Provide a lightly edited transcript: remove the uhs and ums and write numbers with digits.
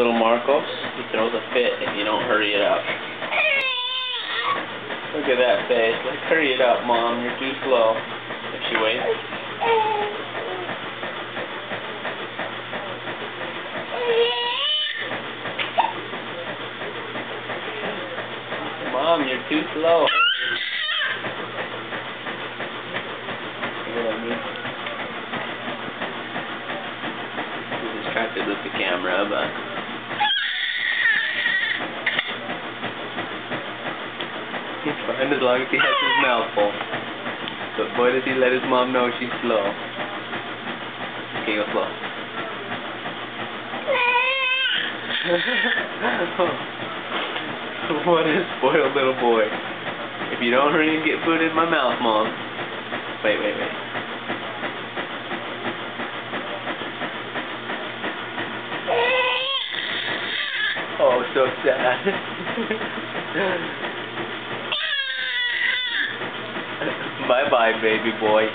little Marcos. He throws a fit if you don't hurry it up. Look at that face. Like, hurry it up, Mom. You're too slow. If she waits. Mom, you're too slow. He's distracted with the camera, but... He's fine as long as he has his mouth full. But boy does he let his mom know she's slow. Okay, go slow. What a spoiled little boy. If you don't hurry and get food in my mouth, Mom. Wait. Oh, so sad. Bye-bye, baby boy.